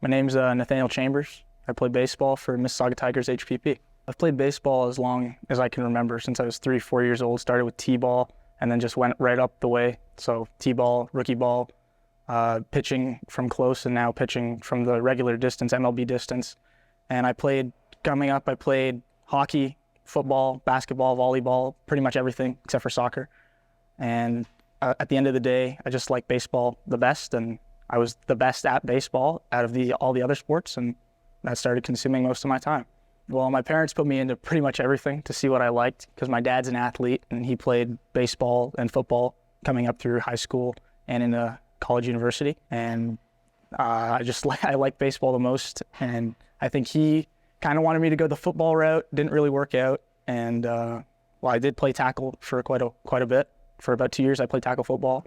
My name's Nathaniel Chambers. I play baseball for Mississauga Tigers HPP. I've played baseball as long as I can remember, since I was 3-4 years old. Started with T-ball and then just went right up the way. So T-ball, rookie ball, pitching from close, and now pitching from the regular distance, MLB distance. And coming up, I played hockey, football, basketball, volleyball, pretty much everything except for soccer. And at the end of the day, I just like baseball the best, and I was the best at baseball out of all the other sports, and that started consuming most of my time. Well, my parents put me into pretty much everything to see what I liked, because my dad's an athlete, and he played baseball and football coming up through high school and into college, university. And I like baseball the most, and I think he kind of wanted me to go the football route. Didn't really work out, and I did play tackle for quite a bit. For about 2 years, I played tackle football.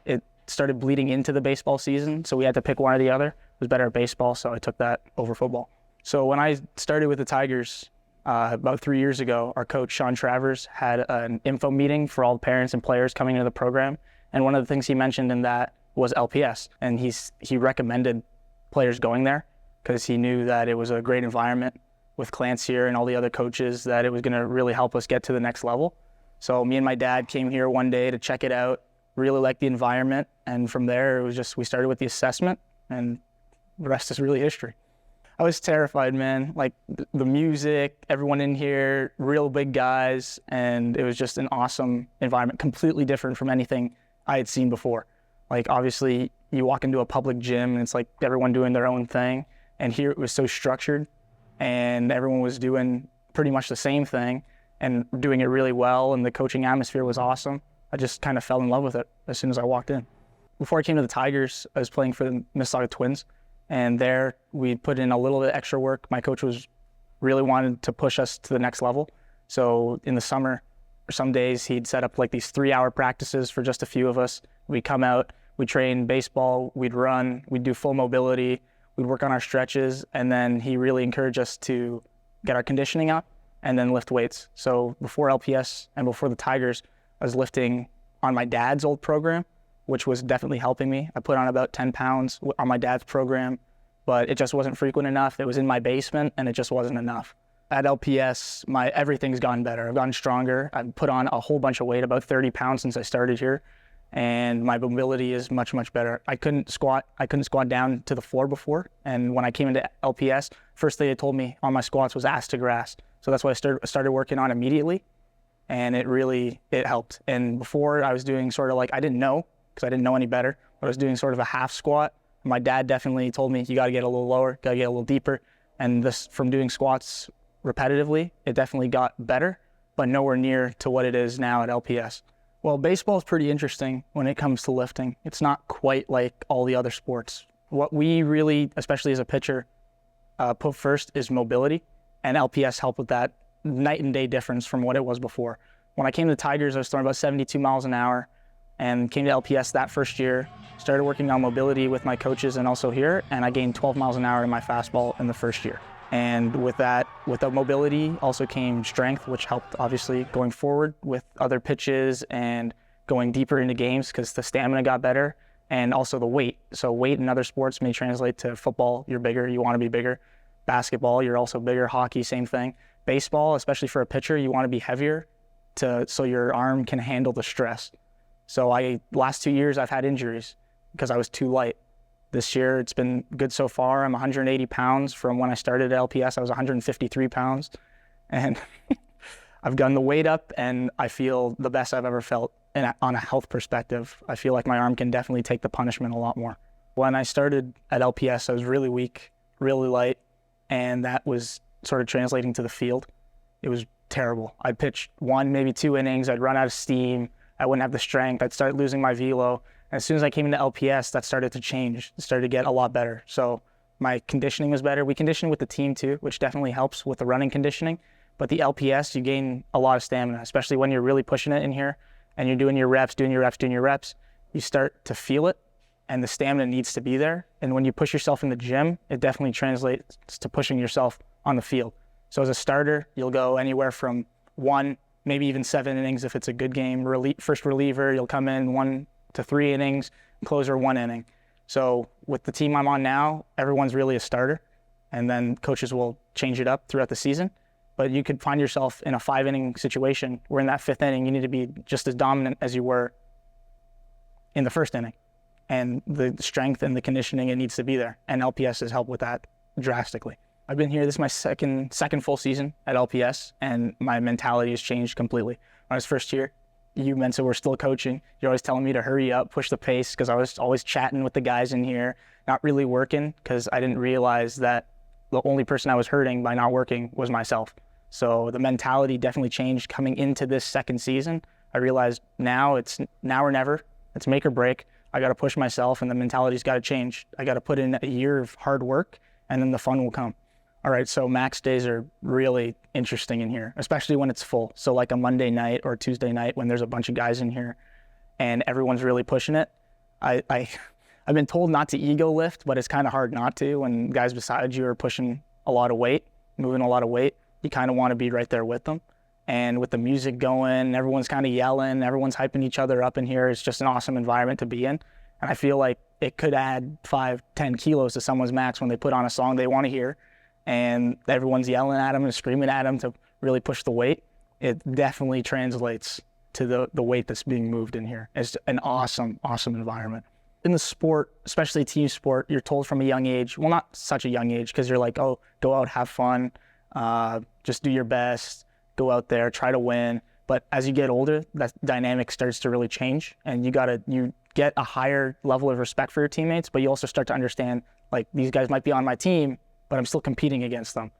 It started bleeding into the baseball season, so we had to pick one or the other. I was better at baseball, so I took that over football. So when I started with the Tigers about 3 years ago, our coach, Sean Travers, had an info meeting for all the parents and players coming into the program. And one of the things he mentioned in that was LPS. And he recommended players going there because he knew that it was a great environment with Clance here and all the other coaches, that it was going to really help us get to the next level. So me and my dad came here one day to check it out, really liked the environment. And from there, we started with the assessment, and the rest is really history. I was terrified, man. Like the music, everyone in here, real big guys, and it was just an awesome environment, completely different from anything I had seen before. Like obviously you walk into a public gym and it's like everyone doing their own thing, and here it was so structured and everyone was doing pretty much the same thing and doing it really well, and the coaching atmosphere was awesome. I just kind of fell in love with it as soon as I walked in. Before I came to the Tigers, I was playing for the Mississauga Twins. And there we put in a little bit extra work. My coach really wanted to push us to the next level. So in the summer, some days he'd set up like these 3-hour practices for just a few of us. We'd come out, we'd train baseball, we'd run, we'd do full mobility, we'd work on our stretches, and then he really encouraged us to get our conditioning up and then lift weights. So before LPS and before the Tigers, I was lifting on my dad's old program, which was definitely helping me. I put on about 10 pounds on my dad's program, but it just wasn't frequent enough. It was in my basement, and it just wasn't enough. At LPS, everything's gotten better. I've gotten stronger. I've put on a whole bunch of weight, about 30 pounds since I started here, and my mobility is much, much better. I couldn't squat down to the floor before, and when I came into LPS, first thing they told me on my squats was ass to grass. So that's what I started working on immediately, and it helped. And before, I was doing sort of like, I didn't know, because I didn't know any better, but I was doing sort of a half squat. My dad definitely told me, you got to get a little lower, got to get a little deeper. And from doing squats repetitively, it definitely got better, but nowhere near to what it is now at LPS. Well, baseball is pretty interesting when it comes to lifting. It's not quite like all the other sports. What we really, especially as a pitcher, put first is mobility, and LPS helped with that. Night and day difference from what it was before. When I came to the Tigers, I was throwing about 72 miles an hour, and came to LPS that first year, started working on mobility with my coaches and also here, and I gained 12 miles an hour in my fastball in the first year. And with the mobility also came strength, which helped obviously going forward with other pitches and going deeper into games, because the stamina got better, and also the weight. So weight in other sports may translate to football, you're bigger, you want to be bigger. Basketball, you're also bigger. Hockey, same thing. Baseball, especially for a pitcher, you want to be heavier so your arm can handle the stress. So last 2 years, I've had injuries because I was too light. This year, it's been good so far. I'm 180 pounds. From when I started at LPS, I was 153 pounds. And I've gotten the weight up, and I feel the best I've ever felt on a health perspective. I feel like my arm can definitely take the punishment a lot more. When I started at LPS, I was really weak, really light, and that was sort of translating to the field. It was terrible. I'd pitch 1, maybe 2 innings. I'd run out of steam. I wouldn't have the strength. I'd start losing my velo. And as soon as I came into LPS, that started to change. It started to get a lot better. So my conditioning was better. We conditioned with the team too, which definitely helps with the running conditioning. But the LPS, you gain a lot of stamina, especially when you're really pushing it in here and you're doing your reps. You start to feel it, and the stamina needs to be there. And when you push yourself in the gym, it definitely translates to pushing yourself on the field. So as a starter, you'll go anywhere from 1, maybe even 7 innings if it's a good game. First reliever, you'll come in 1 to 3 innings, closer 1 inning. So with the team I'm on now, everyone's really a starter, and then coaches will change it up throughout the season. But you could find yourself in a 5-inning situation where in that 5th inning, you need to be just as dominant as you were in the 1st inning. And the strength and the conditioning, it needs to be there. And LPS has helped with that drastically. I've been here, this is my second full season at LPS, and my mentality has changed completely. When I was first here, you mentioned we're still coaching. You're always telling me to hurry up, push the pace, because I was always chatting with the guys in here, not really working, because I didn't realize that the only person I was hurting by not working was myself. So the mentality definitely changed coming into this second season. I realized now it's now or never. It's make or break. I got to push myself, and the mentality's got to change. I got to put in a year of hard work, and then the fun will come. All right, so max days are really interesting in here, especially when it's full. So like a Monday night or Tuesday night when there's a bunch of guys in here and everyone's really pushing it. I've been told not to ego lift, but it's kind of hard not to when guys beside you are pushing a lot of weight, moving a lot of weight. You kind of want to be right there with them. And with the music going, everyone's kind of yelling, everyone's hyping each other up in here. It's just an awesome environment to be in. And I feel like it could add 5-10 kilos to someone's max when they put on a song they want to hear. And everyone's yelling at them and screaming at them to really push the weight. It definitely translates to the weight that's being moved in here. It's an awesome, awesome environment. In the sport, especially team sport, you're told from a young age, well, not such a young age, because you're like, oh, go out, have fun, just do your best, go out there, try to win. But as you get older, that dynamic starts to really change, and you get a higher level of respect for your teammates, but you also start to understand, like, these guys might be on my team, but I'm still competing against them.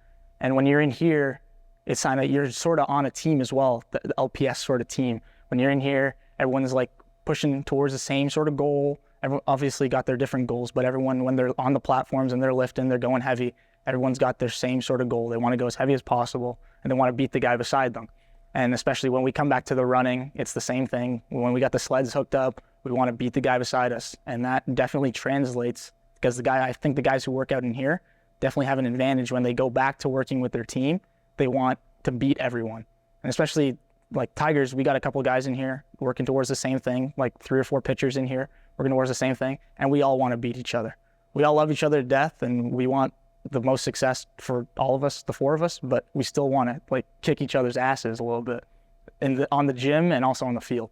And when you're in here, it's kind of, you're sort of on a team as well, the LPS sort of team. When you're in here, everyone's like pushing towards the same sort of goal. Everyone obviously got their different goals, but everyone, when they're on the platforms and they're lifting, they're going heavy, everyone's got their same sort of goal. They want to go as heavy as possible, and they want to beat the guy beside them. And especially when we come back to the running, it's the same thing. When we got the sleds hooked up, we want to beat the guy beside us. And that definitely translates, because I think the guys who work out in here definitely have an advantage when they go back to working with their team. They want to beat everyone. And especially like Tigers, we got a couple of guys in here working towards the same thing, like 3 or 4 pitchers in here working towards the same thing, and we all want to beat each other. We all love each other to death, and we want the most success for all of us, the 4 of us, but we still want to like kick each other's asses a little bit on the gym and also on the field.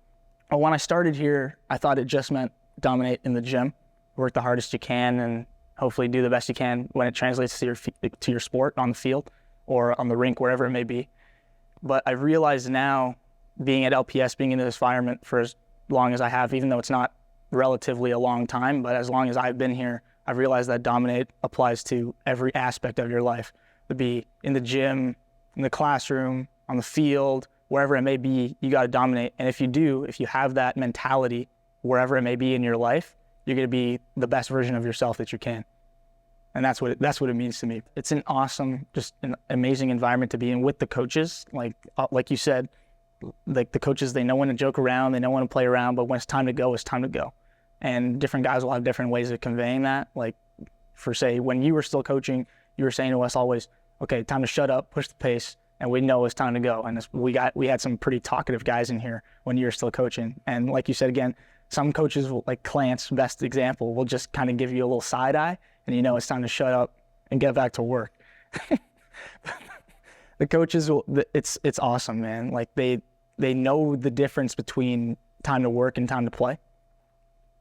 But when I started here, I thought it just meant dominate in the gym, work the hardest you can, and hopefully do the best you can when it translates to your sport on the field or on the rink, wherever it may be. But I realize now, being at LPS, being in this environment for as long as I have, even though it's not relatively a long time, but as long as I've been here, I've realized that dominate applies to every aspect of your life. To be in the gym, in the classroom, on the field, wherever it may be, you got to dominate. And if you have that mentality, wherever it may be in your life, you're going to be the best version of yourself that you can. And that's what it means to me. It's an awesome, just an amazing environment to be in with the coaches. Like you said, like the coaches, they know when to joke around, they know when to play around, but when it's time to go, it's time to go. And different guys will have different ways of conveying that. Like for say, when you were still coaching, you were saying to us always, okay, time to shut up, push the pace, and we know it's time to go. And we had some pretty talkative guys in here when you were still coaching. And like you said, again, some coaches will, like Clance, best example, will just kind of give you a little side eye, and you know it's time to shut up and get back to work. The coaches it's awesome, man. Like they know the difference between time to work and time to play.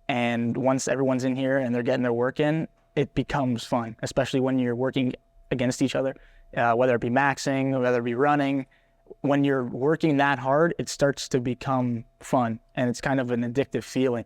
And once everyone's in here and they're getting their work in, it becomes fun, especially when you're working against each other, whether it be maxing, whether it be running. When you're working that hard, it starts to become fun, and it's kind of an addictive feeling.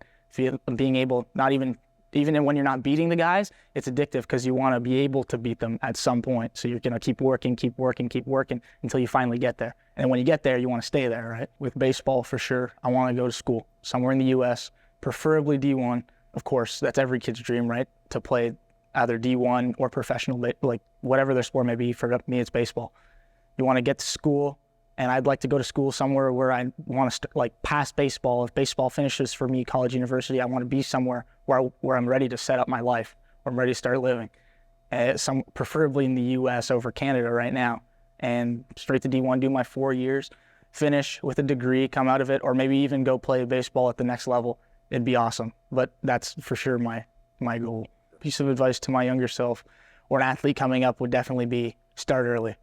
Being able, not even when you're not beating the guys, it's addictive because you want to be able to beat them at some point. So you're going to keep working until you finally get there. And when you get there, you want to stay there, right? With baseball, for sure, I want to go to school somewhere in the U.S., preferably D1. Of course, that's every kid's dream, right? To play either D1 or professional, like whatever their sport may be. For me, it's baseball. You want to get to school, and I'd like to go to school somewhere where I want to like past baseball. If baseball finishes for me, college, university, I want to be somewhere where I'm ready to set up my life, where I'm ready to start living. Preferably in the U.S. over Canada right now, and straight to D1, do my 4 years, finish with a degree, come out of it, or maybe even go play baseball at the next level. It'd be awesome. But that's for sure my my goal. Piece of advice to my younger self or an athlete coming up would definitely be start early.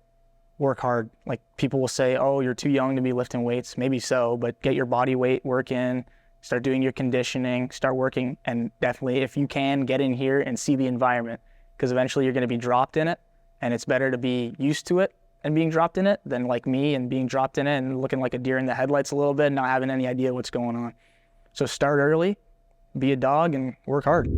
Work hard. Like people will say, oh, you're too young to be lifting weights. Maybe so, but get your body weight work in, start doing your conditioning, start working, and definitely if you can, get in here and see the environment, because eventually you're going to be dropped in it, and it's better to be used to it and being dropped in it than like me and being dropped in it and looking like a deer in the headlights a little bit and not having any idea what's going on. So start early, be a dog, and work hard.